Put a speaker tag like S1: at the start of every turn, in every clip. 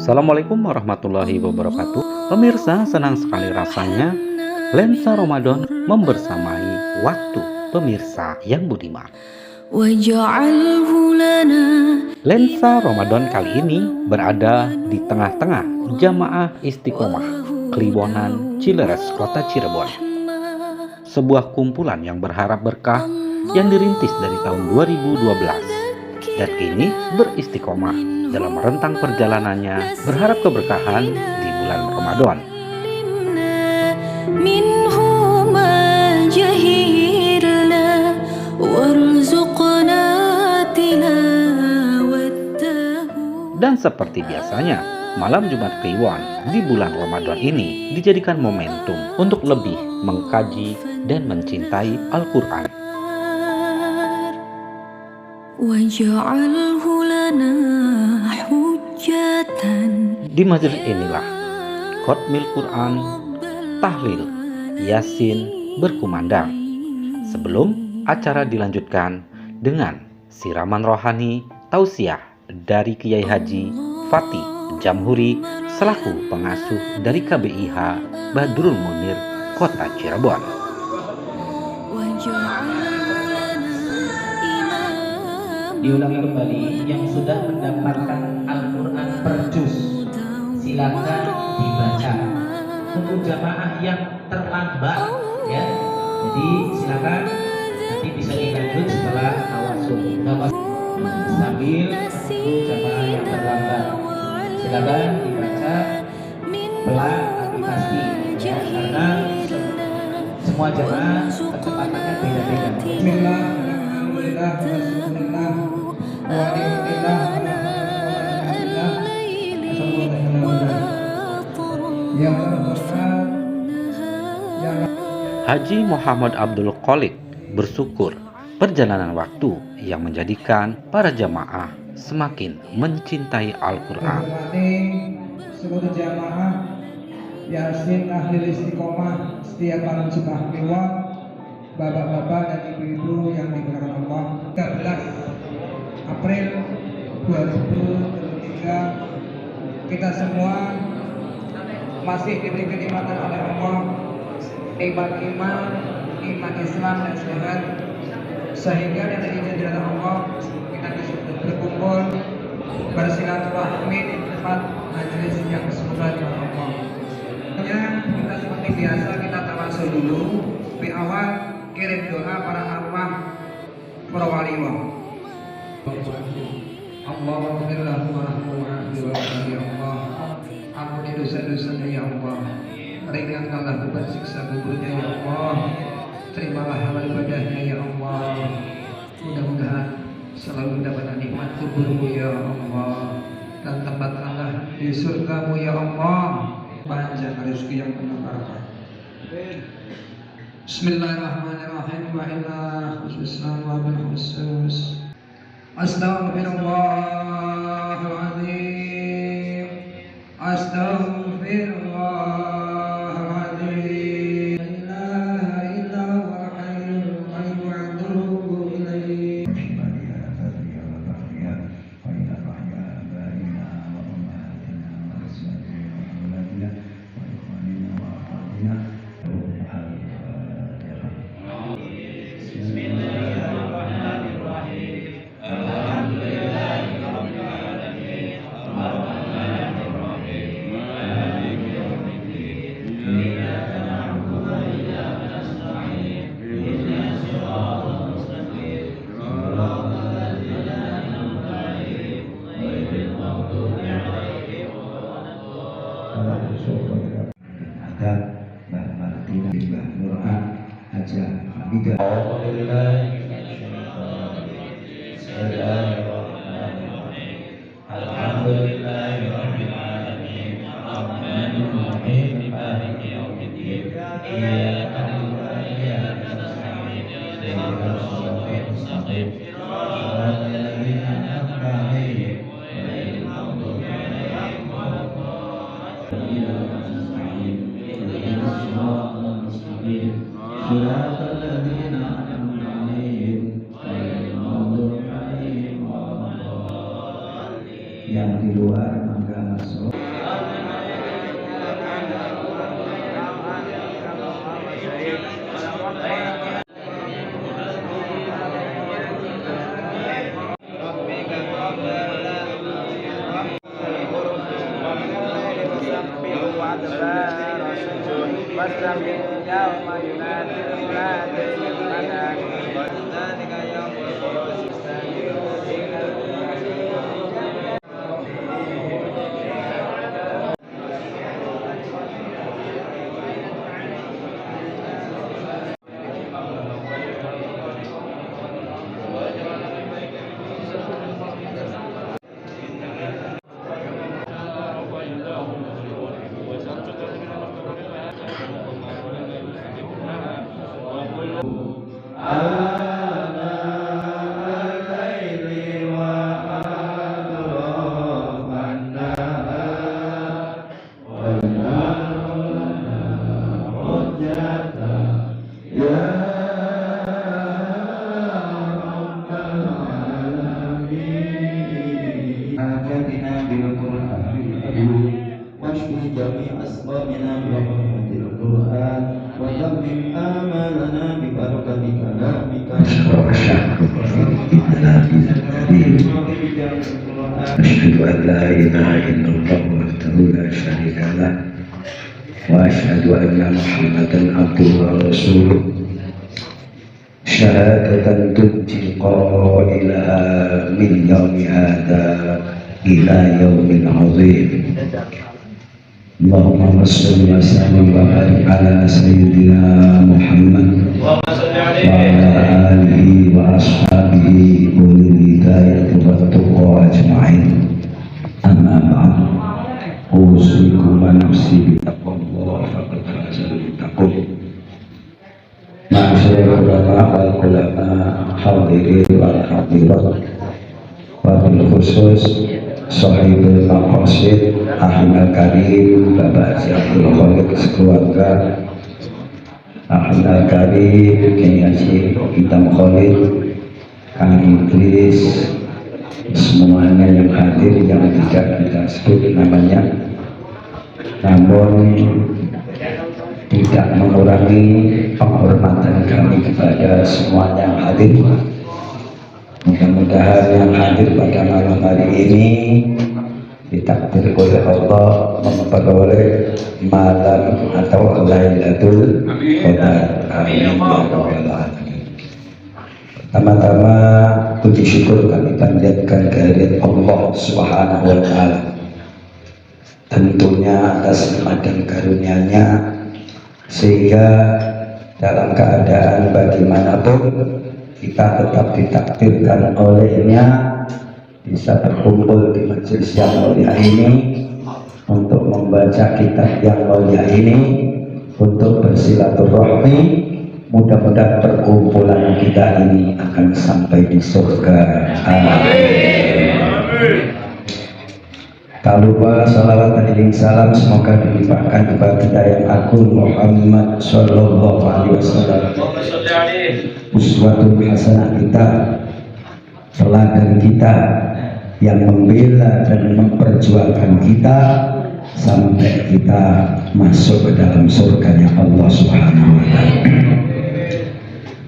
S1: Assalamualaikum warahmatullahi wabarakatuh. Pemirsa, senang sekali rasanya lensa Ramadan membersamai waktu pemirsa yang budiman. Lensa Ramadan kali ini berada di tengah-tengah Jamaah Istiqomah Kliwonan Cileres, Kota Cirebon. Sebuah kumpulan yang berharap berkah yang dirintis dari tahun 2012 dan kini beristiqomah dalam rentang perjalanannya berharap keberkahan di bulan Ramadan. Dan seperti biasanya, malam Jumat Kliwon di bulan Ramadan ini dijadikan momentum untuk lebih mengkaji dan mencintai Al-Quran. Di majelis inilah Khatmil Quran, tahlil, yasin berkumandang. Sebelum acara dilanjutkan dengan siraman rohani tausiah dari Kiai Haji Fatih Jamhuri selaku pengasuh dari KBIH Badrul Munir Kota Cirebon.
S2: Diulangi kembali yang sudah mendapatkan Al-Quran per juz, silakan dibaca. Untuk jamaah yang terlambat, ya, jadi silakan nanti bisa dilanjut setelah tawasul. Sambil menunggu jamaah yang terlambat, silakan dibaca pelan tapi pasti, ya, karena semua jamaah kecepatannya beda-beda.
S3: Bismillah, alhamdulillah, wa ni'matillah,
S1: Haji Muhammad Abdul Qolik bersyukur perjalanan waktu yang menjadikan para jamaah semakin mencintai Al-Quran.
S3: Seluruh jamaah Yasin Ahlil Istiqomah setiap malam Jumat Kliwon, bapak-bapak dan ibu-ibu yang dimuliakan Allah. 13 April 2023 kita semua masih diberi kenikmatan oleh Allah, iman Islam dan sehat, sehingga dari izin dari Allah kita bisa berkumpul bersilaturahmi di tempat majelis yang semoga oleh Allah. Kita seperti biasa kita tawasul dulu. Di awal kirim doa para arwah para waliullah. Allahumma warahmatullahi ya Allah. Ampuni dosa-dosanya ya Allah. Ringankanlah beban siksa kuburnya ya Allah. Terimalah amal ibadahnya ya Allah. Mudah-mudahan selalu mendapatkan nikmat kuburmu ya Allah. Dan tempatkanlah di surgamu ya Allah. Panjang rezeki yang penuh barakah. Bismillahirrahmanirrahim. Wa inna khususna wa bil khusus. Astaghfirullahaladzim. Astaghfirullahaladzim. La ilaha illa huwal hayyul qayyum wa atubu ilaih. Ada Mbak Martina, Mbak Nurhan, Haja Hamidah. Alhamdulillahirabbil alamin. Arrahmanir rahim. Maliki yaumiddin. Iyyaka na'budu wa iyyaka nasta'in. Ihdinas siratal mustaqim. Shiratal ladzina an'amta 'alaihim ghairil maghdubi 'alaihim waladdallin. Yang di luar mangga masuk.
S4: أشهد أن لا إله إلا الله وحده لا شريك له وأشهد أن محمدا عبده ورسوله شهادة تنجي قائلها من يوم هذا إلى يوم عظيم. اللهم صل وسلم وبارك على سيدنا محمد وعلى آله وأصحابه أولي الهداية والتقى أجمعين. أما بعد أوصيكم ونفسي بتقوى الله فقد فاز المتقون. Ma'asyiral ulama wal ulama hadirin wal hadirat, wabil khusus Sahibul Maqasid Ahmad Karim, Bapak Syaful Khalid sekeluarga, Ahmad Karim, Kiai Haji Hitam Khalid, Kang Idris, semuanya yang hadir yang tidak kita sebut namanya, namun tidak mengurangi penghormatan kami kepada semua yang hadir. Mudah-mudahan yang hadir pada malam hari ini ditakdir oleh Allah memperoleh malam atau Lailatul Qadar. Amin ya rabbal alamin. Pertama-tama puji syukur kami panjatkan kehadirat Allah Subhanahu wa taala. Tentunya atas nikmat dan karunia-Nya sehingga dalam keadaan bagaimanapun kita tetap ditakdirkan olehnya bisa berkumpul di majelis yang mulia ini untuk membaca kitab yang mulia ini, untuk bersilaturahmi. Mudah-mudahan perkumpulan kita ini akan sampai di surga. Amin. Tak lupa salawat dan salam semoga dilimpahkan kepada yang agung Muhammad Sallallahu Alaihi Wasallam, uswatun hasanah kita, teladan kita yang membela dan memperjuangkan kita sampai kita masuk ke dalam surganya Allah Subhanahu wa taala.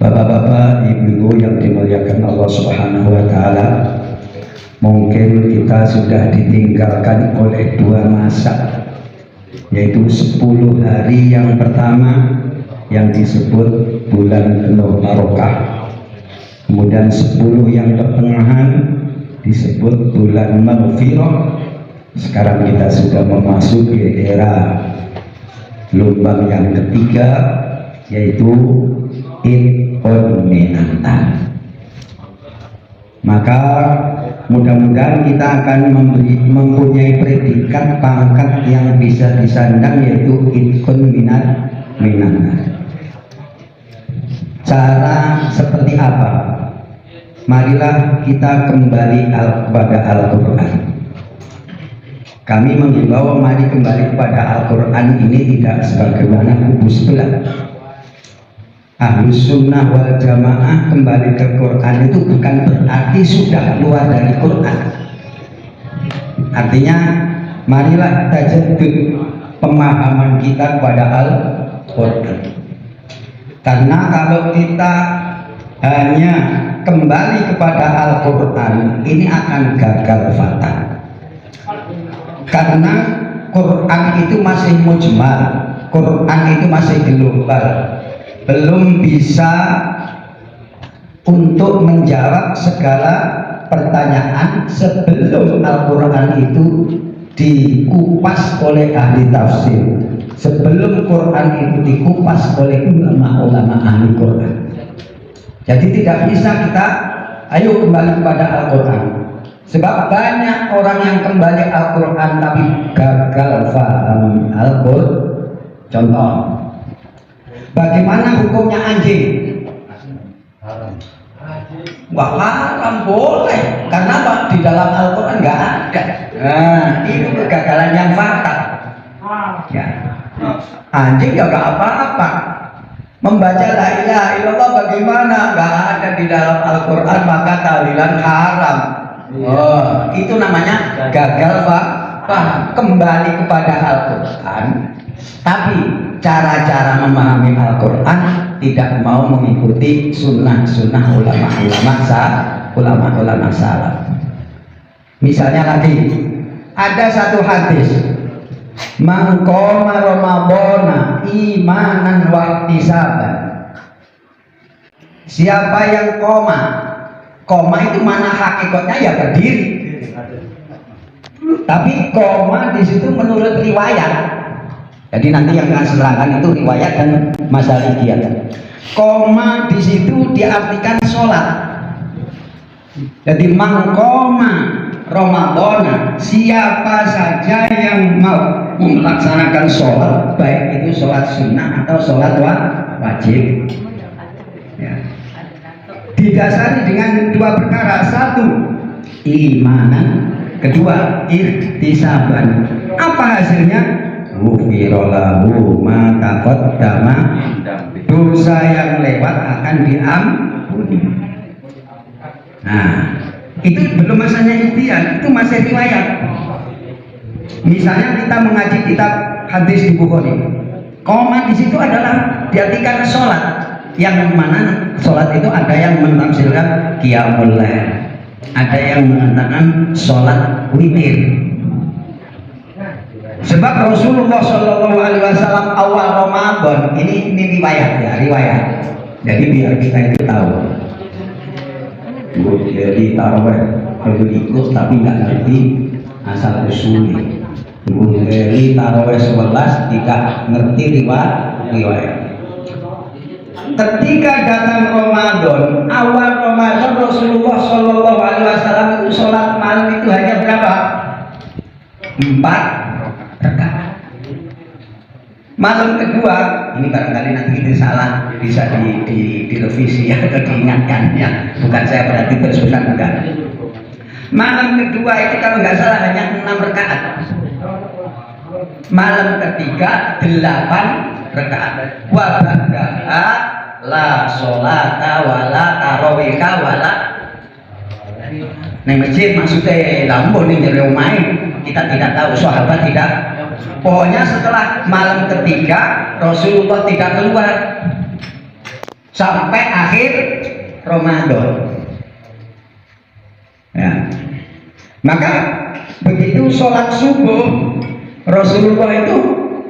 S4: Bapak-bapak, ibu-ibu yang dimuliakan Allah Subhanahu wa taala, mungkin kita sudah ditinggalkan oleh dua masa, yaitu 10 hari yang pertama yang disebut bulan penuh barokah, kemudian 10 yang pertengahan disebut bulan maghfirah. Sekarang kita sudah memasuki era gelombang yang ketiga, yaitu Idul Minatan. Maka mudah-mudahan kita akan mempunyai predikat pangkat yang bisa disandang, yaitu Idul Minatan. Cara seperti apa? Marilah kita kembali kepada Al-Quran. Kami menghimbau mari kembali kepada Al-Quran ini tidak sebagaimana kubu sebelah. Ahlus sunnah wal jamaah kembali ke Quran itu bukan berarti sudah keluar dari Quran. Artinya marilah tajaddud pemahaman kita kepada Al-Quran. Karena kalau kita hanya kembali kepada Al-Quran, ini akan gagal fatal. Karena Quran itu masih mujmal,
S5: Quran itu masih global, belum bisa untuk menjawab segala pertanyaan sebelum Al-Quran itu dikupas oleh ahli tafsir, sebelum Quran itu dikupas oleh ulama-ulama ahli Quran. Jadi tidak bisa kita ayo kembali kepada Al-Quran, sebab banyak orang yang kembali Al-Quran tapi gagal paham Al-Quran. Contoh, bagaimana hukumnya anjing? Wah, haram boleh, karena apa? Di dalam Al-Quran nggak ada. Nah, itu kegagalan yang fatal. Ya. Anjing ya nggak apa-apa. Membaca la ilaha illallah bagaimana? Nggak ada di dalam Al-Quran, maka tahlilan haram. Oh, itu namanya gagal paham. Kembali kepada Al-Quran, tapi cara-cara memahami Al-Quran tidak mau mengikuti sunnah-sunnah ulama-ulama salaf. Misalnya lagi ada satu hadis, man qoma ramadhana imanan wa ihtisaban. Siapa yang koma itu mana hakikatnya ya berdiri, tapi koma di situ menurut riwayat. Jadi nanti yang akan serangkan itu riwayat dan masalah dia. Koma di situ diartikan sholat. Jadi mangkoma Ramadhana, siapa saja yang mau melaksanakan sholat, baik itu sholat sunnah atau sholat wajib, ya, didasari dengan dua perkara: satu, imanan; kedua, ihtisaban. Apa hasilnya? Ghufirallahu ma taqaddama, dosa yang lewat akan diampuni. Nah, itu belum masanya ikhtiar, itu masih riwayat. Misalnya kita mengaji kitab hadis di Bukhari, koma di situ adalah diartikan sholat, yang mana sholat itu ada yang menafsirkan qiyamul lail, ada yang mengatakan sholat witir. Sebab Rasulullah Shallallahu Alaihi Wasallam awal Ramadan ini riwayat ya, riwayat. Jadi biar kita itu tahu. Jadi taraweh perlu ikut tapi nggak ngerti asal usulnya. Jadi taraweh 11 tidak ngerti riwayat. Ketika datang Ramadan, awal Ramadan Rasulullah Shallallahu Alaihi Wasallam itu sholat malam itu hanya berapa? 4 rakaat. Malam kedua, ini barangkali nanti kita salah, bisa di revisi ya, atau diingatkan ya. Bukan saya berarti bersunnah, bukan. Malam kedua itu kalau nggak salah hanya 6 rakaat. Malam ketiga 8 rakaat. Wa ba'daha la sholata wala tarawihha wala. Neng masjid maksudnya lampu nih jadi main. Kita tidak tahu, sahabat tidak. Pokoknya setelah malam ketiga Rasulullah tidak keluar sampai akhir Ramadan. Ya. Maka begitu sholat subuh Rasulullah itu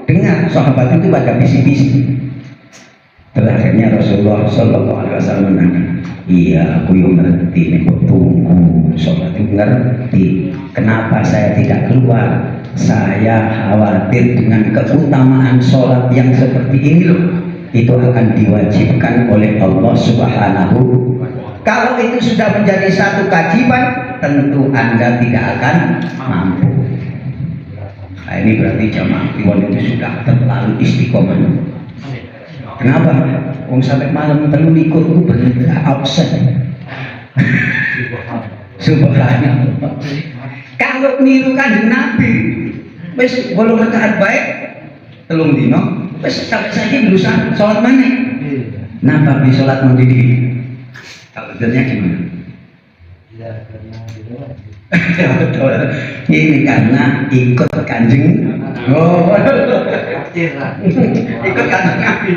S5: dengar sahabat itu pada bisik-bisik. Terakhirnya Rasulullah Shallallahu Alaihi Wasallam menanya, iya aku yang ngerti nih, tunggu sholat itu ngerti. Kenapa saya tidak keluar? Saya khawatir dengan keutamaan sholat yang seperti ini loh, itu akan diwajibkan oleh Allah Subhanahu. Kalau itu sudah menjadi satu kewajiban, tentu Anda tidak akan mampu. Nah, ini berarti jamaah Kliwon itu sudah terlalu istiqomah. Kenapa? Wong sampai malam terlalu ikut benar absen. Subhanallah. Kalau niru kan Nabi, wes walau rakaat baik, telung dino, wes sampai saya berusaha sholat mana? Napa di sholat mandiri? Kalau benernya gimana? Ya betul. Ini karena ikut kanjeng. Oh, ikut kanjeng Nabi.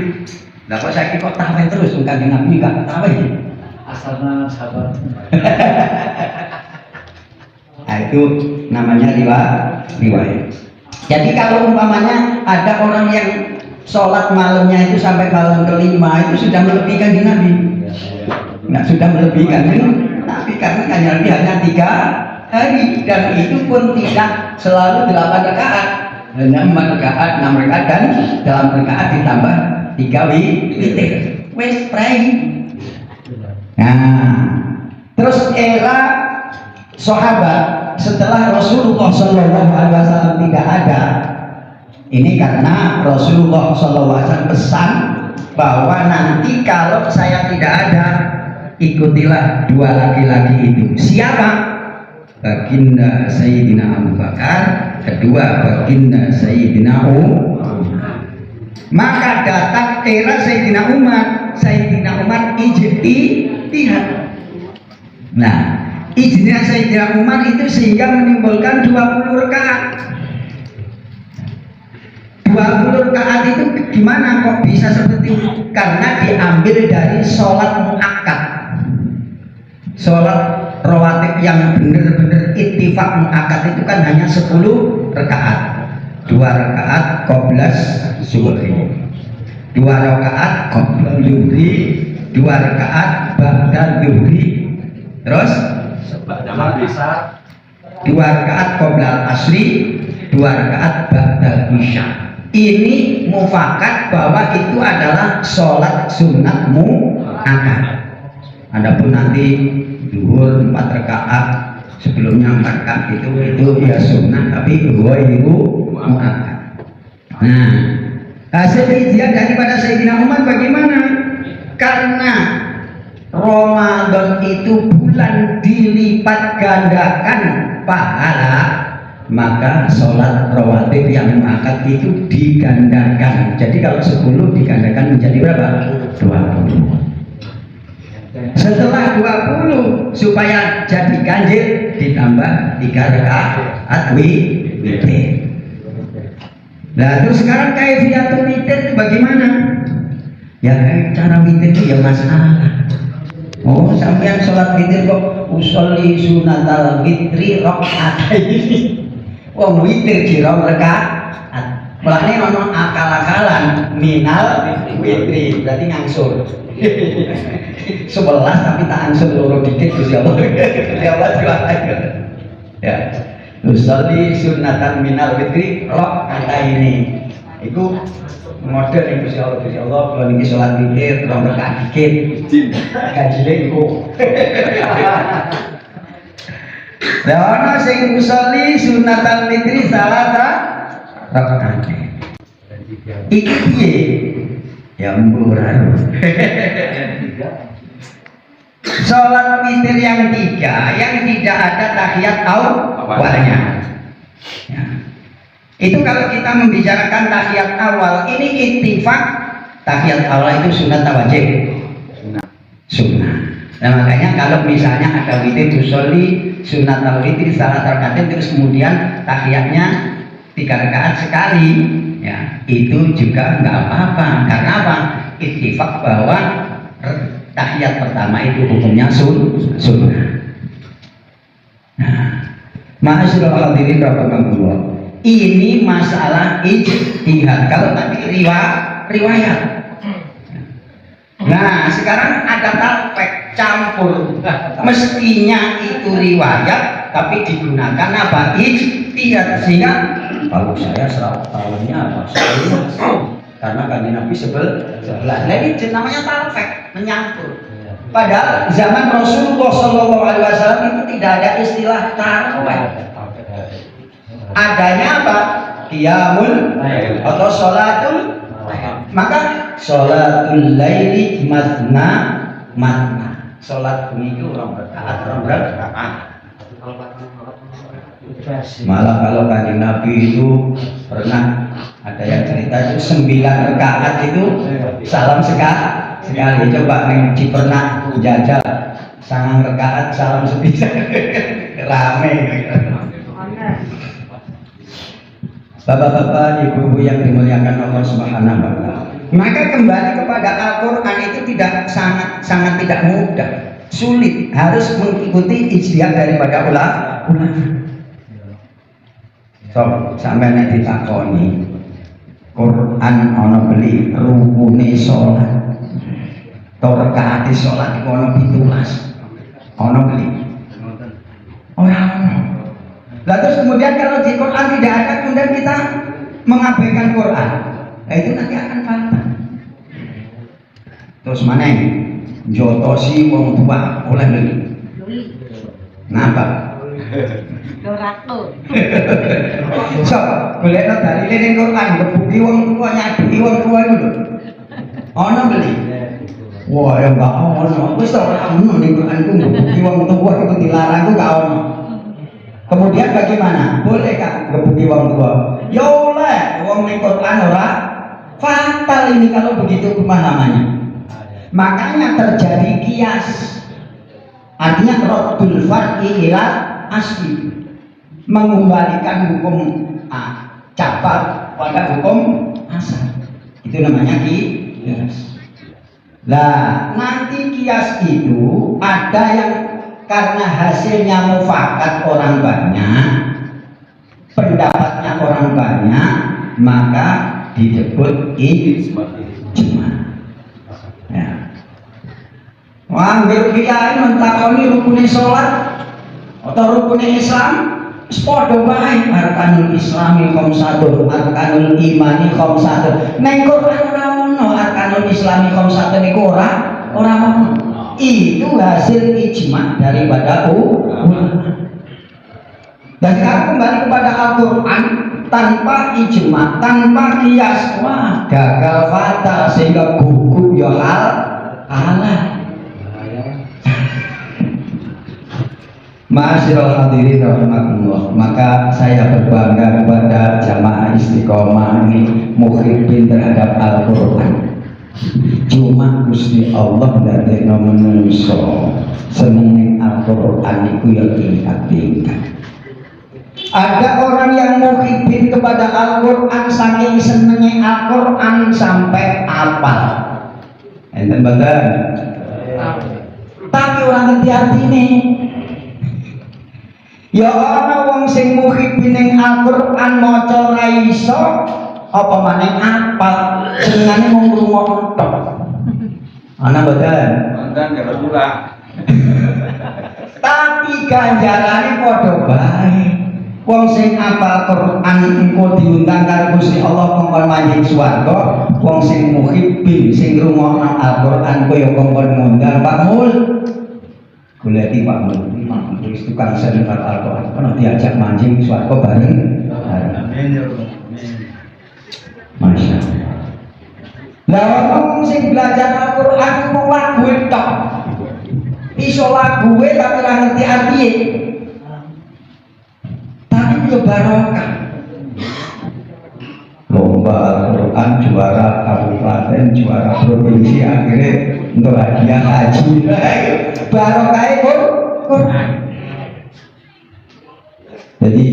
S5: Lah kok saya ikut tawe terus kanjeng Nabi enggak tawe? Asalnya sahabat. Nah, itu namanya riwayat. Jadi kalau umpamanya ada orang yang sholat malamnya itu sampai malam kelima itu sudah melebihkan di Nabi. Nggak sudah melebihkan Nabi, karena kanjeng Nabi hanya 3 hari, dan itu pun tidak selalu 8 rakaat, hanya 4 rakaat, 6 rakaat, dan dalam rakaat ditambah 3 witir. Wes pray. Nah, terus era sahabat setelah Rasulullah SAW tidak ada, ini karena Rasulullah SAW pesan bahwa nanti kalau saya tidak ada, ikutilah 2 laki-laki itu. Siapa? Baginda Sayyidina Abu Bakar, kedua baginda Sayyidina Umar. Maka datang era Sayyidina Umar. Sayyidina Umar ijtihad. Nah, izinnya Sayyidina Umar itu sehingga menimbulkan 20 rakaat. 20 rakaat itu gimana kok bisa seperti itu? Karena diambil dari sholat muakkad. Sholat rawatib yang benar-benar ittifaq muakkad itu kan hanya 10 rakaat. 2 rakaat qoblas zuhri, 2 rakaat qoblas zuhri, 2 rakaat ba'da zuhri, terus 2 rakaat qoblas asri, 2 rakaat ba'da isya. Ini mufakat bahwa itu adalah sholat sunat muakkad. Adapun nanti zuhur 4 rakaat, sebelumnya 4 rakaat itu ya sunnah, tapi ghairu muakkad. Nah, hasil ijtihad daripada Sayyidina Umar bagaimana? Karena Ramadan itu bulan dilipat gandakan pahala, maka sholat rawatib yang muakkad itu digandakan. Jadi kalau 10 digandakan menjadi berapa? 20. Setelah 20 supaya jadi ganjil ditambah 3 rakaat witir. Nah, terus sekarang kaifiyatul witir itu bagaimana? Ya kan cara witir itu ya masalah. Oh, sampean sholat witir kok usolli sunatal witri rakaataini. Wong witir di 2 rakaat. Mulane ono akal-akalan minal witri, berarti ngangsur. 11 tapi tak ansur loro dikit Gusti Allah. Gusti Allah jualan. Ya. Usolli sunatan minal witri rakaataini. Iku model yang Gusti Allah, Gusti Allah kalau niki salat witir 2 rakaat dikit. Gajile iku. Lah ana sing usolli sunatan witri salata rakaat. Iki piye? Ya murah. Sholat witir yang 3 yang tidak ada tahiyat awalnya. Ya. Itu kalau kita membicarakan tahiyat awal, ini ittifaq tahiyat awal itu sunat atau wajib? Sunnah. Nah makanya kalau misalnya ada witir usolli sunat atau witir salat rakaatin terus kemudian tahiyatnya 3 rakaat sekali, ya itu juga nggak apa-apa. Karena apa? Ittifaq bahwa tahiyat pertama itu hukumnya sunnah. Nah, ma'asyiral hadirin rahimakumullah. Ini masalah ijtihad. Kalau tadi riwayat. Nah, sekarang ada talfek campur. Mestinya itu riwayat tapi digunakan apa? Ijtihad. Sehingga kalau saya tahunnya apa? Karena kan Nabi 11. Nah, ini namanya talfek, menyampur. Padahal zaman Rasulullah SAW itu tidak ada istilah tarawih. Adanya apa? Qiyamul atau sholatul. Maka sholatul laili matna matna. Sholat itu 2 rakaat. Malah kalau kanjeng Nabi itu pernah ada yang cerita itu 9 rakaat itu salam sekali. Coba Nengci pernah jajal 9 rakaat salam sepisan. Rame. Bapak-bapak, ibu-ibu yang dimuliakan Allah Subhanahu wa taala. Maka kembali kepada Al-Qur'an itu sangat tidak mudah, sulit, harus mengikuti ijtihad daripada ulama. So, sampai nek ditakoni, Quran ana beli rukune salat. Atau rakaat salat iku ana 17. Ana beli. Orang. Lah terus kemudian kalau di Quran tidak ada, kemudian kita mengabaikan Quran, nah itu nanti akan fatal. Terus mana jotosi wong tua oleh beli. Napa?
S6: Dorato.
S5: So, boleh tak dari ini Quran kebuki wong tua nyadi wong tua itu lho. Ono beli. Wah, ya enggak ono. Wis ora ono ning Quran ku kebuki wong tua itu dilarang ku gak ono. Kemudian bagaimana? Boleh Kak kebuki wong tua? Ya oleh, wong ning Quran ora fatal ini kalau begitu pemahamannya. Makanya terjadi kias. Artinya raddul far'i ila asli. Mengembalikan hukum capat pada hukum asal. Itu namanya kias. Lah, nanti kias itu ada yang karena hasilnya mufakat orang banyak, pendapatnya orang banyak, maka disebut ijma. Ya. Wanggir kiai mentakoni rukun sholat atau rukun Islam, sepodo baik arkanul Islami khamsatun, arkanul imani khamsatun. Neng Quran ora ono arkanul Islami khamsatun iku ora ono. Itu hasil ijma daripada ulama. Dan sekarang kembali kepada Al-Quran, tanpa ijma, tanpa kias, wah gagal fatal sehingga gugur ya Allah. Ma'asyiral hadirin rahimakumullah. Maka saya berbangga kepada jamaah istiqomah ini mukhibin terhadap Al-Quran. Cuma Gusti Allah ndadekno menungso seneng ning Al-Quran iku ya tingkat-tingkat. Ada orang yang mukhibin kepada Al-Quran saking senenge Al-Quran sampai apal. Enten mboten? Tapi orang ngerti artine. Ya ana wong sing mukhibin ning Al-Quran maca ora iso, apa maneh apal, senengane mung ngrungokno tok. Ana mboten?
S4: Wonten ya pula.
S5: Tapi ganjarane padha bae. Wong sing apal Quran engko diundang karo Gusti Allah kongkon manjing swarga, wong sing muhibbin sing ngrungokno Al-Qur'an kaya kongkon ngundang Pak Mul. Goleki Pak Mul, Pak Mul tukang seneng Al-Qur'an, kono diajak manjing swarga bareng. Amin ya Allah. Masya Allah. Lah wong sing belajar Al-Qur'an ku lagu tok. Iso lagu tapi ora ngerti artine. Tapi yo barokah. Lomba Al-Quran juara kabupaten, juara provinsi, akhirnya untuk hadiah haji. Barokah Quran. Jadi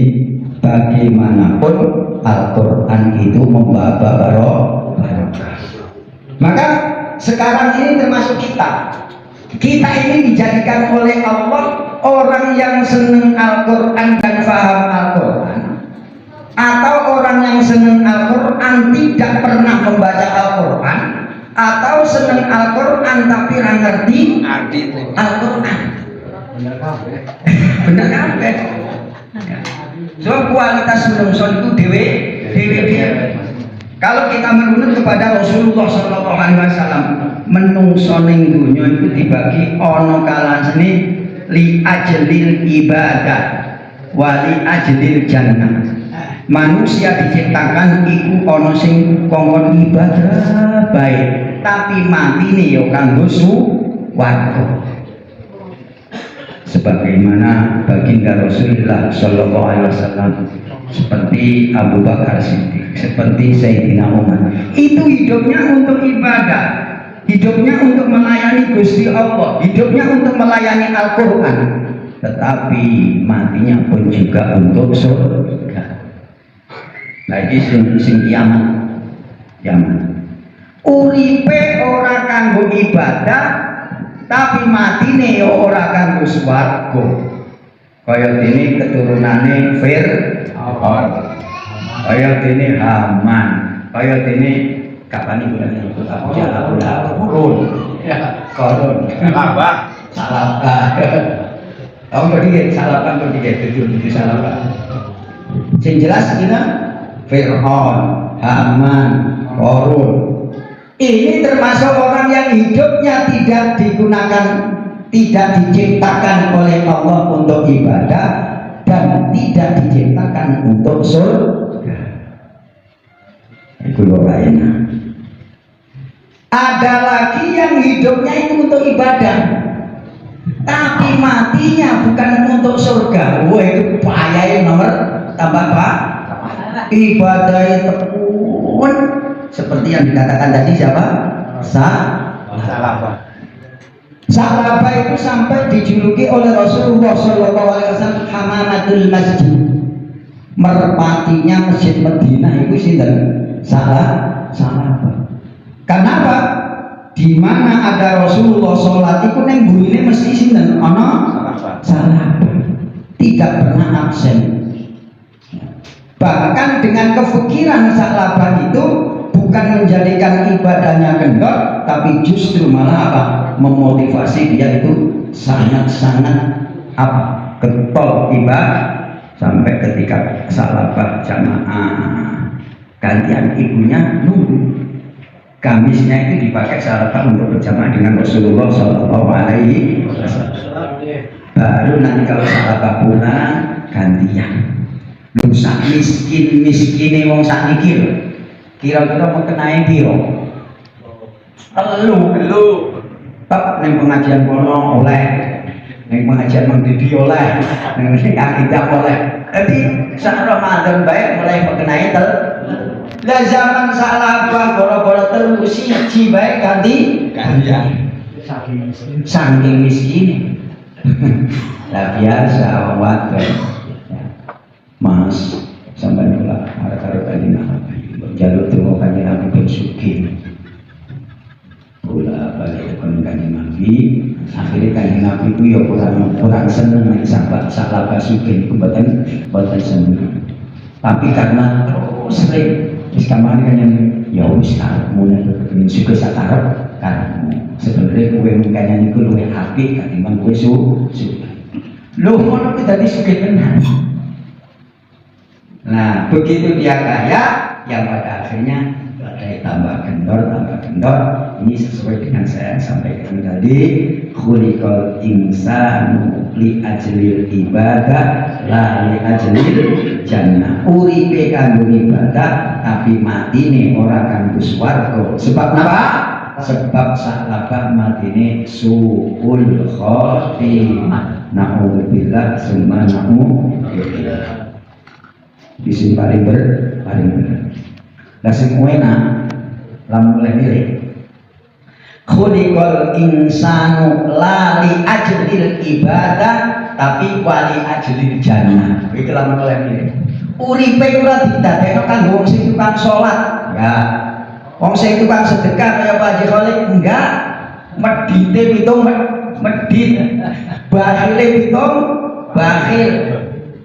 S5: bagaimanapun Al-Quran itu membawa barokah. Maka sekarang ini termasuk kita. Kita ini dijadikan oleh Allah orang yang senang Al-Quran dan paham Al-Quran, atau orang yang senang Al-Quran tidak pernah membaca Al-Quran, atau senang Al-Quran tapi tidak ngerti Al-Quran. Benar kabeh. So kualitas menungso itu dewe. Kalau kita menurut kepada Rasulullah SAW, menungso ning dunya itu dibagi ana kalane li ajlil ibadah wali ajlil jannah. Manusia diciptakan iku ana sing kongkon ibadah baik, tapi matine ya kanggo swarga. Sebagaimana baginda Rasulullah sallallahu alaihi wasallam, seperti Abu Bakar Siddiq, seperti Sayyidina Umar, itu hidupnya untuk ibadah, hidupnya untuk melayani Gusti Allah, hidupnya untuk melayani Al-Quran, tetapi matinya pun juga untuk surga. Lagi sing kiamat, uripe ora kanggo ibadah, tapi matine ya ora kanggo swarga. Kaya dene keturunane Fir'aun, kaya dene Haman, Kaya dene kapan bulan ikut Abu Jalal Qurun. Ya, Qurun. Salabah. Kamu berdiri salapan berdiri itu salapan. Yang jelas kita Fir'aun, Haman, Qarun. Ini termasuk orang yang hidupnya tidak digunakan, tidak diciptakan oleh Allah untuk ibadah dan tidak diciptakan untuk surga. Itu lainnya. Ada lagi yang hidupnya itu untuk ibadah, tapi matinya bukan untuk surga. Wah, itu bahaya nomor tambah apa? Ibadah tekun seperti yang dikatakan tadi siapa? Salabah. Salabah itu sampai dijuluki oleh Rasulullah SAW hamamatul masjid. Merpatinya masjid Madinah itu sinten? Salabah. Kenapa? Di mana ada Rasulullah sholat itu neng burine mesti sinten? Ono Salabah. Tidak pernah absen. Bahkan dengan kefikiran Salabah itu bukan menjadikan ibadahnya kendor, tapi justru malah apa? Memotivasi dia itu sangat-sangat apa? Getol ibadah sampai ketika Salabah jamaah gantian ibunya nunggu. Gamisnya itu dipakai Salabah untuk berjamaah dengan Rasulullah Shallallahu Alaihi Wasallam. Baru nanti kalau Salabah pulang gantian. Lu sak miskin wong sakniki lho. Kira-kira mau kenain piro? Lu tak neng pengajian kono oleh, neng pengajian Mang Didi oleh, neng akidah oleh. Jadi saat Ramadan baik mulai mengenai lah zaman Salabah boro-boro telu siji baik gantian. Saking miskin. Lah biasa wong wadon. Mas sampai nolak arek-arek kanjeng Nabi jaluk donga kanjeng Nabi ben sugih bola balik kon kanjeng Nabi akhirnya kanjeng Nabi itu ya kurang seneng nek Salabah sugih iku mboten seneng tapi karena terus sering wis kamane kanjeng ya wis karepmu nek kepengin sugih sakarep karepmu sebenarnya kowe kanjeng iku luwih apik ketimbang kowe sugih lho ngono ki dadi sugih tenan. Nah, begitu dia kaya, yang pada akhirnya badai tambah kendor. Ini sesuai dengan saya sampaikan tadi. Khuliqal insanu li ajlil ibadah, la li ajlil jannah. Uripe kanggo ibadah, tapi matine ora kanggo swarga. Sebab apa? Sebab Salabah matine suul khotimah. Na'udzubillah summa na'udzubillah. Di sini paling benar. Lah semuanya lamun mulai milih. Khuliqal insanu la li ajlil ibadah tapi wali ajlil jannah. Iki lamun mulai milih. Uripe ora didadekno kanggo wong sing tukang salat. Ya. Wong sing tukang sedekah kaya Pak Haji Khalid enggak. Medite pitung medit. Bakhile pitung bakhil.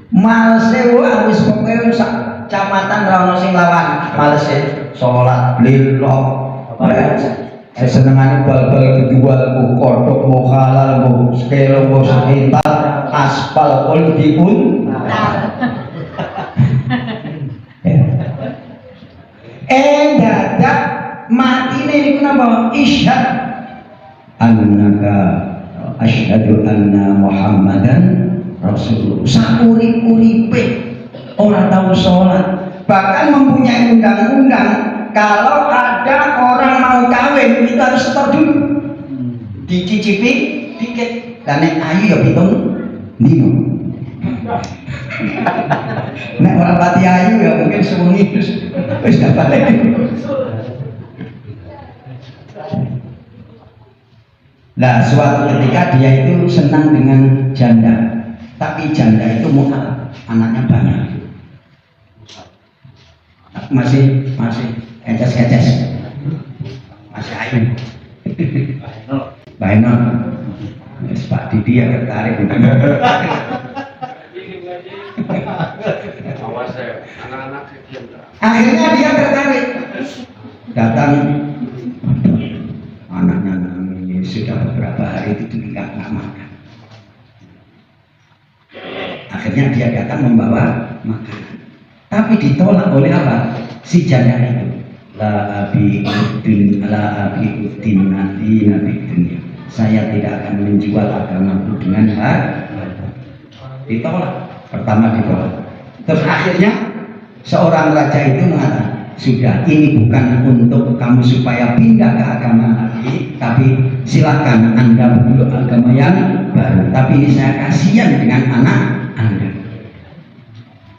S5: Malese wis pokoke sak camatan ra ono sing lawan. Malese salat lillah. Saya senengane bal-bal kejual bu kodok bu halal bu sekelo bu sekitar aspal pun dipun. Dadak matine niku napa? Isyhad annaka asyhadu anna Muhammadan Rasulullah. Saurip-uripe orang tahu sholat, bahkan mempunyai undang-undang kalau ada orang mau kawin itu harus setor dulu, dicicipi dikit, dan nek ayu ya hitung dino. Nek orang pati ayu ya mungkin sewengi wis dapat. Nah, suatu ketika dia itu senang dengan janda, tapi janda itu mual, anaknya banyak. Masih eces, masih ayu. Baiklah, Pak Didi yang tertarik. Akhirnya dia tertarik. datang, anaknya nangis, sudah beberapa hari itu nggak makan. Akhirnya dia datang membawa makanan, tapi ditolak oleh apa? Si janda itu. La abi utin nanti dunia. Saya tidak akan menjual agamaku dengan harga. Ditolak. Pertama ditolak. Terus akhirnya seorang raja itu mengatakan, sudah, ini bukan untuk kamu supaya pindah ke agama lagi, tapi silakan Anda berpeluk agama yang baru. Tapi ini saya kasihan dengan anak Anda.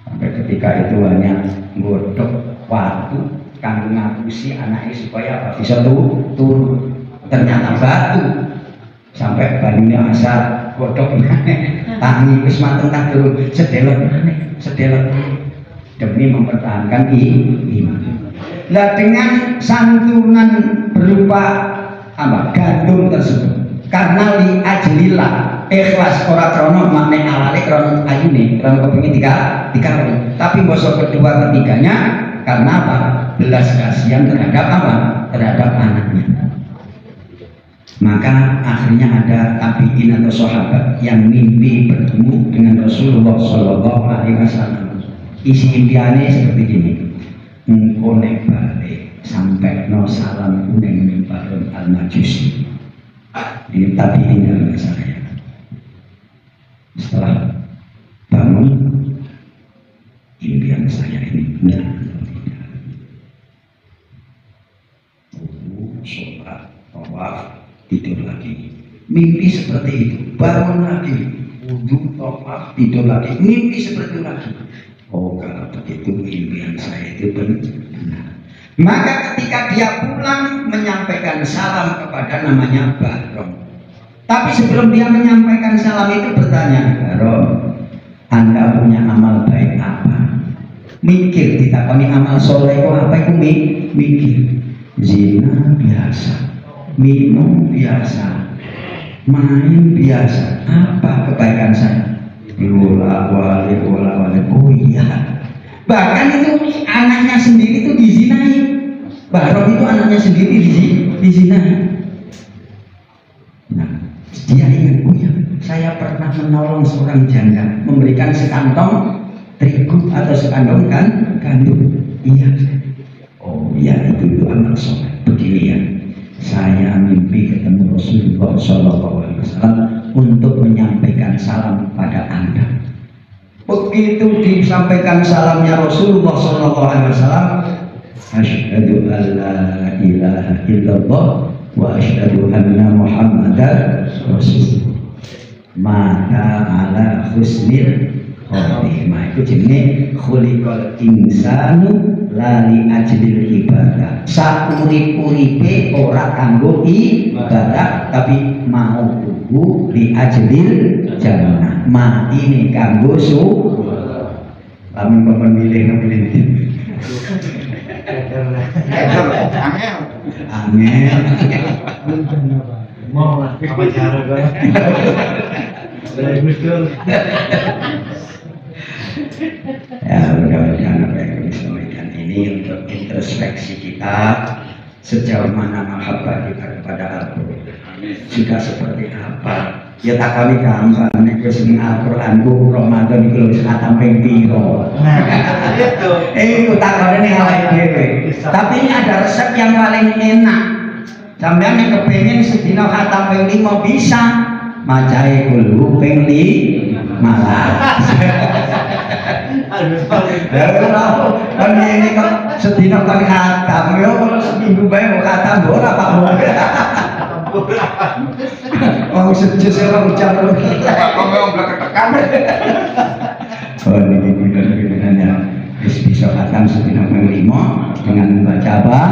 S5: Sampai ketika itu hanya godok waktu kanggo ngapusi anaknya supaya apa bisa turun. Ternyata batu. Sampai banyunya asal godok tangi wis mateng tak turun sedelok demi mempertahankan iman. Nah, dengan santunan berupa apa? Gandum tersebut. Karena li ajlillah ikhlas ora krono makne awale krono ayune, krono kepengin tiga. Tapi bosok kedua ketiganya karena apa? Belas kasihan terhadap apa? Terhadap anaknya. Maka akhirnya ada tabiin atau sahabat yang mimpi bertemu dengan Rasulullah Shallallahu Alaihi Wasallam. Isi impiannya seperti ini: engkau nek balik sampai no salam kuning mimbarun al-majusi. Ini tabiin dalam saya. Setelah bangun, impian saya ini benar atau tidak? Sholat, tawaf, tidur lagi. Mimpi seperti itu, bangun lagi, wudhu, tawaf, tidur lagi, mimpi seperti itu lagi. Oh, kalau begitu impian saya itu benar. Maka ketika dia pulang menyampaikan salam kepada namanya Bahrom. Tapi sebelum dia menyampaikan salam itu bertanya, Bahrom, Anda punya amal baik apa? Mikir, ditakoni amal soleh itu apa itu mikir. Zina biasa, minum biasa, main biasa. Apa kebaikan saya? Wala wali. Oh iya. Bahkan itu anaknya sendiri itu dizinai. Bahrom itu anaknya sendiri dizinai. Nah, dia ingat, oh ya, saya pernah menolong seorang janda, memberikan sekantong terigu atau sekantong gandum. Iya. Oh iya, itu amal soleh. Begini ya, saya mimpi ketemu Rasulullah SAW untuk menyampaikan salam pada Anda. Begitu disampaikan salamnya Rasulullah SAW, asyhadu an la ilaha illallah wa asyhadu anna Muhammadar Rasulullah. Maka ala husnil khotimah, itu jenis khuliqal insanu lali ajlil ibadah. Saurip-uripe ora kanggo ibadah, tapi mau tubuh li ajlil jannah. Mati nih kanggo lamun pemilih Angel.
S7: Mau lah apa cara gue? Betul.
S5: Ya, mudah-mudahan apa yang kami sampaikan ini untuk introspeksi kita sejauh mana mahabbah kita kepada Al-Quran. Sudah seperti apa? Ya tak kami gampang nek wis ning Al-Quran ku Ramadan iki lho khatam ping piro. Itu takone ning awake dhewe. Tapi ini ada resep yang paling enak. Sampeyan nek kepengin sedina khatam ping 5 bisa, macae kulo ping 5 malah. Kan ini kok sedina kali khatam yo seminggu bae mau khatam ora Pak. Oh sejus orang ucap lu. Kok ngomong ketekan. Oh ini benar-benarnya bisa khatam sedina ping 5 dengan membaca apa?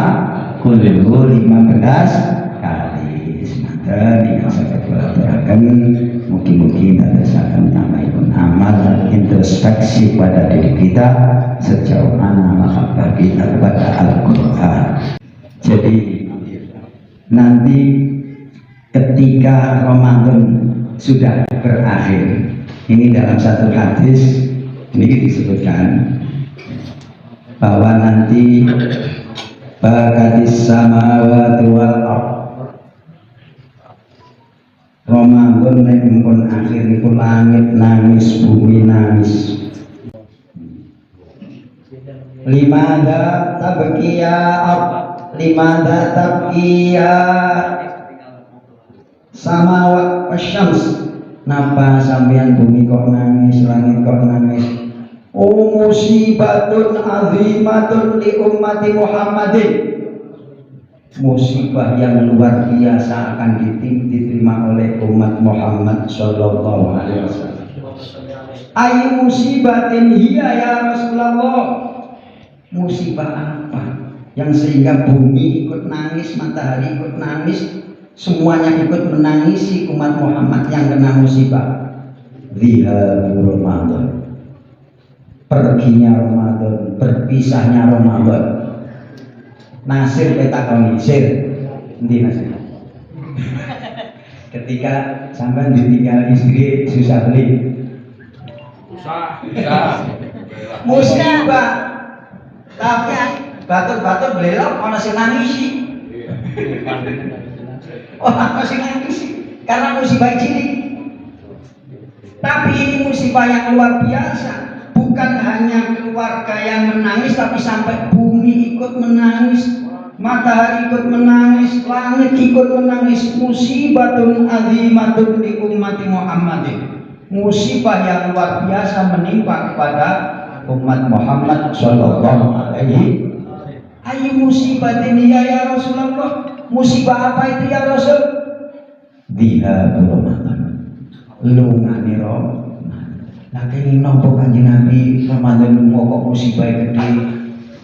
S5: Qul 15 kali. Semangat dengan saya aturaken mungkin berdasarkan tambahipun amal introspeksi pada diri kita sejauh mana mahabbah kita kepada Al-Quran. Jadi nanti ketika Ramadan sudah berakhir, ini dalam satu hadis ini disebutkan bahwa nanti bakatis samawati wal ardh. Ramadan nek pun akhiripun langit nangis, bumi nangis. Limada tabkiya ardh, limada tabkiya samawat wasyams. Napa sampeyan bumi kok nangis, langit kok nangis? Oh, musibatun azimatun li ummati Muhammadin. Musibah yang luar biasa akan diterima oleh umat Muhammad sallallahu alaihi wasallam. Ayu musibatin hiya ya Rasulullah. Musibah apa yang sehingga bumi ikut nangis, matahari ikut nangis, semuanya ikut menangisi umat Muhammad yang kena musibah? Zihabu Ramadan, perginya Ramadan, berpisahnya Ramadan. Nasir petakoni sir, endi Nasir? Ketika sampai ditinggal istri susah beli, musibah, tapi batur-batur belok ana sing nangisi. Ana sing nangisi karena musibah cilik. Tapi ini musibah yang luar biasa. Bukan hanya keluarga yang menangis, tapi sampai bumi ikut menangis, matahari ikut menangis, langit ikut menangis. Musibatun azimatun di ummati Muhammadin. Musibah yang luar biasa menimpa kepada umat Muhammad sallallahu alaihi. Ayu musibatin ya Rasulullah. Musibah apa itu ya Rasul? Dia Ramadan. Lungane Ramadan. Nah kini nopo kanjeng Nabi Ramadan kok musibah gede?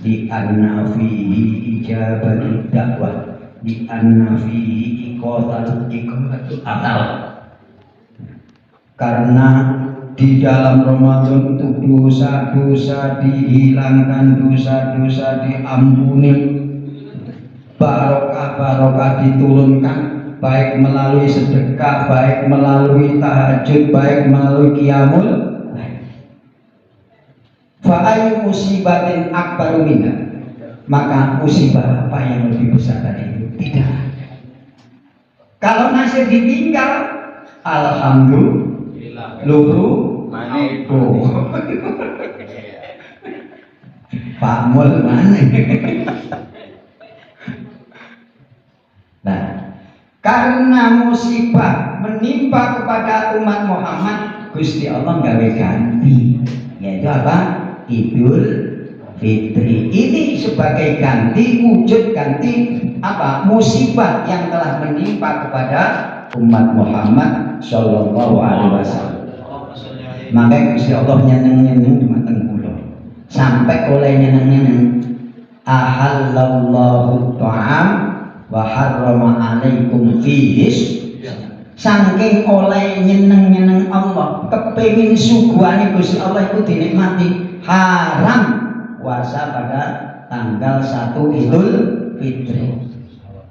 S5: Di an-nafihi ijabati dakwah, di an-nafihi iqatal atal. Karena di dalam Ramadan itu dosa-dosa dihilangkan, dosa-dosa diampuni, barokah-barokah diturunkan, baik melalui sedekah, baik melalui tahajud, baik melalui qiyamul. Fa'ayu musibatin akbaru minha. Maka musibah apa yang lebih besar dari itu? Tidak. Kalau nasib ditinggal, alhamdulillah, luru maniku. Pak Mul mana? Nah, karena musibah menimpa kepada umat Muhammad, Gusti Allah gawe ganti, yaitu apa? Idul Fitri. Ini sebagai ganti, wujud ganti apa? Musibah yang telah menimpa kepada umat Muhammad sallallahu alaihi wasallam. Maka Gusti Allah nyeneng-nyeneng dumateng kula. Sampai oleh nyeneng-nyeneng ahallallahu ta'am wa harrama alaikum fihis. Saking oleh nyeneng-nyeneng Allah, kepengin suguhane Gusti Allah itu dinikmati, haram puasa pada tanggal 1 Idul Fitri.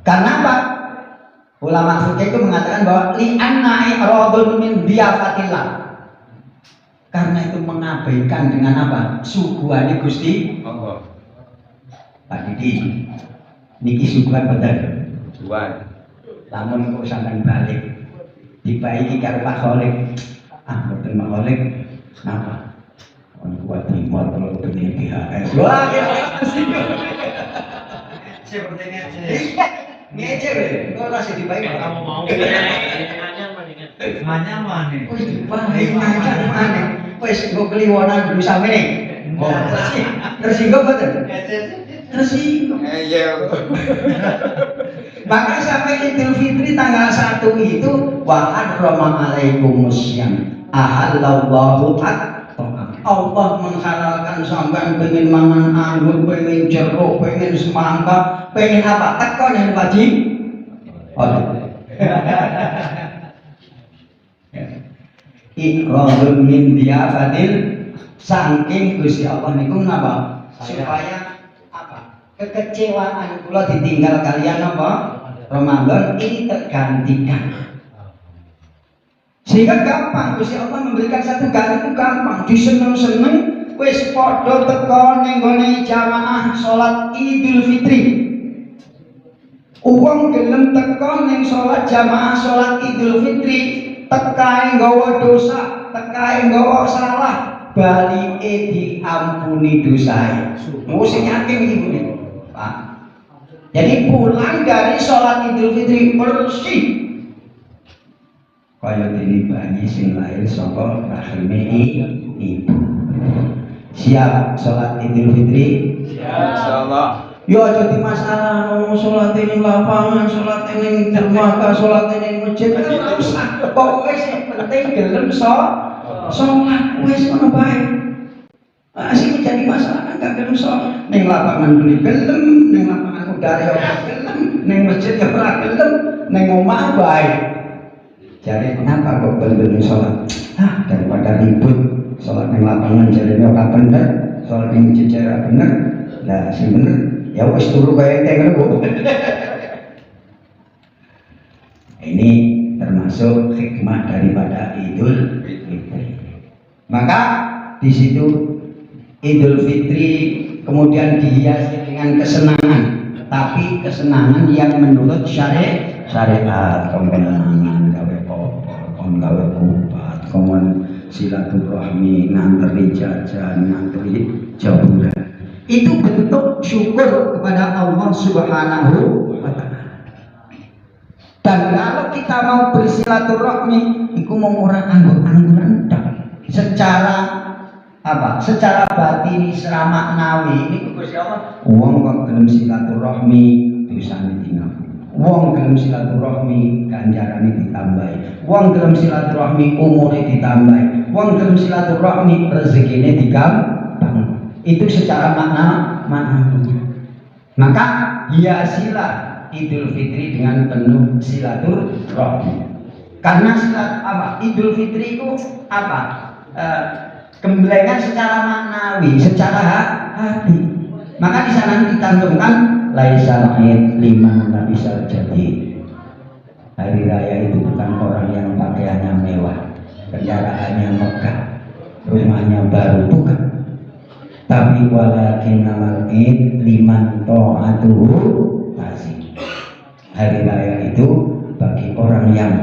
S5: Karena apa? Ulama fikih itu mengatakan bahwa li'anna i'radun min diyafatillah. Karena itu mengabaikan dengan apa? Suguhane Gusti Allah. Pak Didi, niki suguhan bener. Suguhan. Lamun kok sampean balik dibaiki karo Pak Kholik. Ah, mboten Pak Kholik. Napa? Buat timur kalau benih PHS. Wah, sepertinya ngecer deh. Kau masih dibaik kamu mau? Manya mana? Baik mana? Wes gue kliwonan dulu sampe nih. Tersinggung betul? Tersinggung. Maka sampai Idul Fitri tanggal 1 itu wa harrama alaikumussyam. Ahallallahu Allah menghalalkan sampean pengen mangan anggur, pengen jeruk, pengen semangka, pengen apa? Tekon yang wajib. Ikradun min diyafatil, saking Gusti Allah niku napa? Supaya apa? Kekecewaan kula ditinggal kalian apa? Ramadan ini tergantikan. Sehingga gampang Gusti Allah memberikan satu ganti itu gampang, diseneng-seneng wis padha teka ning gone jamaah salat Idul Fitri. Uang gelem teko ning salat jamaah salat Idul Fitri, tekae nggawa dosa, tekae nggawa salah, balike diampuni dosae. Sing yakin iki Pak. Jadi pulang dari salat Idul Fitri bersih. Kaya dene bayi sing lahir saka rahime ibu. Siap salat Idul Fitri? Siap insyaallah. Ya jadi masalah mau sholat ini lapangan, sholat ini dermaga, sholat ini masjid, ora usah. Pokoke sing penting gelem sholat wis ngono bae. Sing jadi masalah kan gak gelem sholat. Ning lapangan beli gelem, ning lapangan udara ora gelem, ning masjid ora gelem, ning omah bae. Jadi kenapa kok gelem sholat? Daripada ribut sholat ning lapangan jarene ora bener, sholat ning masjid ora bener. Lah sing bener ya wis turu kaya ente ngono. Ini termasuk hikmah daripada Idul Fitri. Maka di situ Idul Fitri kemudian dihiasi dengan kesenangan, tapi kesenangan yang menurut syariat. Kemenangan gawe popor, gawe kupat, kon silaturahmi, nganteri jajan, nganteri jauran. Itu bentuk syukur kepada Allah Subhanahu wa Ta'ala. Dan kalau kita mau bersilaturahmi, itu mau orang anggur-angguran secara apa? Secara batin, secara maknawi ini Gusti Allah. Wong kok gelem silaturahmi dosane dinampuni. Wong gelem silaturahmi ganjarane ditambahi. Wong gelem silaturahmi umure ditambahi. Wong gelem silaturahmi rezekine digampang. Itu secara maknanya. Maka hiasilah Idul Fitri dengan penuh silaturahmi. Karena Idul Fitri itu apa? Gemblengan secara maknawi, secara hati. Maka di sana dicantumkan laisal aid liman labisal jadi. Hari raya itu bukan orang yang pakaiannya mewah, kendaraannya megah, rumahnya baru, bukan. Tapi walakin amal id liman ta'atuhu tasik. Hari raya itu bagi orang yang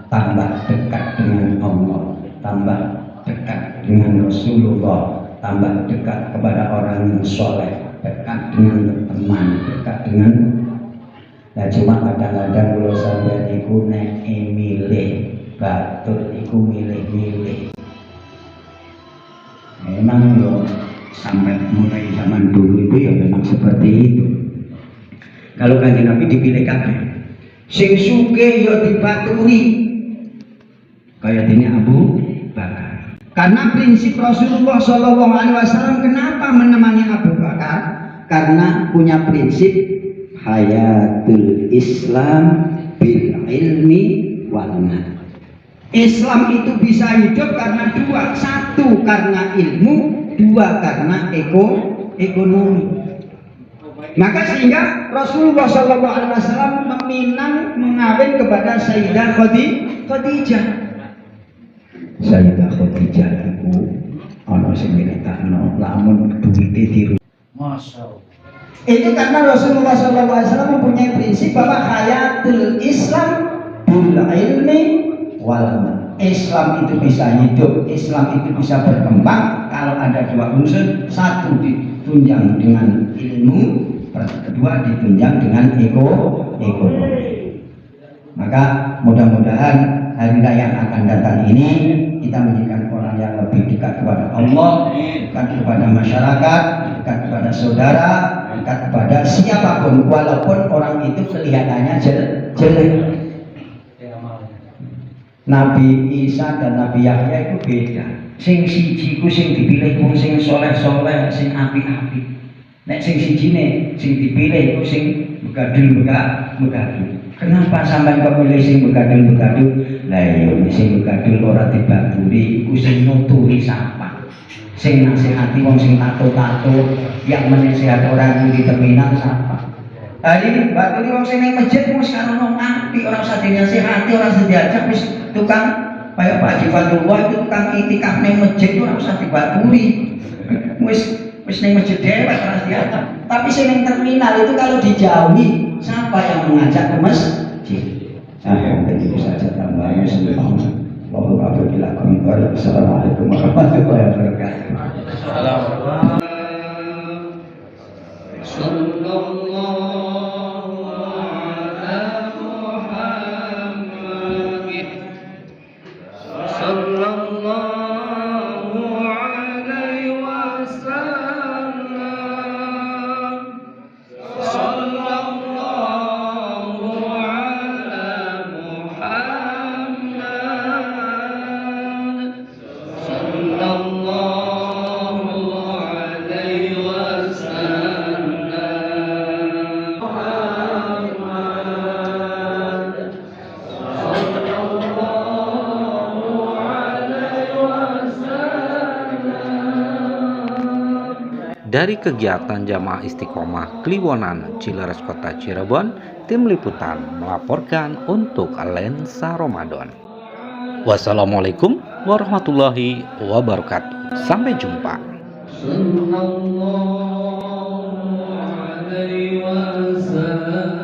S5: tambah dekat dengan Allah, tambah dekat dengan Rasulullah, tambah dekat kepada orang yang soleh, dekat dengan teman, dekat dengan. Nah cuma kadang-kadang kalau sampai iku nek milih batur iku milih-milih. Memang loh, sampai mulai zaman dulu itu ya memang seperti itu. Kalau Kanjeng Nabi dipilih kabeh, sing sugih ya dibaturi kayak ini Abu Bakar. Karena prinsip Rasulullah Shallallahu Alaihi Wasallam kenapa menemani Abu Bakar? Karena punya prinsip hayatul Islam bil ilmi wal mal. Islam itu bisa hidup karena dua, satu karena ilmu, dua karena ekonomi. Maka sehingga Rasulullah SAW meminang mengawin kepada Sayyidah Khadijah. Sayyidah Khadijah itu ana sing nyritakno lamun duwite diru. Masyaallah. Itu karena Rasulullah SAW mempunyai prinsip bahwa hayatul Islam bil ilmi wal mal. Islam itu bisa hidup, Islam itu bisa berkembang kalau ada dua unsur, satu ditunjang dengan ilmu, kedua ditunjang dengan ekonomi. Maka mudah-mudahan hari raya yang akan datang ini kita menjadikan orang yang lebih dekat kepada Allah, dekat kepada masyarakat, dekat kepada saudara, dekat kepada siapapun, walaupun orang itu kelihatannya jelek. Nabi Isa dan Nabi Yahya itu beda. Sing siji ku sing dipilih wong sing soleh-soleh, sing apik-apik. Nek sing sijine sing dipilih ku sing begadul. Kenapa sampai kok milih sing begadul? Lah iya sing begadul ora dibaturi, iku sing nuturi sapa. Sing nasihati wong sing tato-tato, yang menasihat orang di terminal sapa. Hari baturi wong sing ning masjid wis karo wong apik, ora usah dinasihati, ora usah diajak wis tukang kayak Pak Haji Fadlullah itu tukang itikaf ning masjid ora usah dibaturi. Wis wis ning masjid dewek ras dia. Tapi sing ning terminal itu kalau dijauhi, siapa yang mengajak ke masjid? Nah, itu saja tambahnya semua. Wallahu a'lam. Assalamualaikum warahmatullahi wabarakatuh.
S1: Dari kegiatan Jamaah Istiqomah Kliwonan Cileres Kota Cirebon, tim liputan melaporkan untuk Lensa Ramadan. Wassalamualaikum warahmatullahi wabarakatuh. Sampai jumpa.
S2: Sallallahu alaihi wasallam.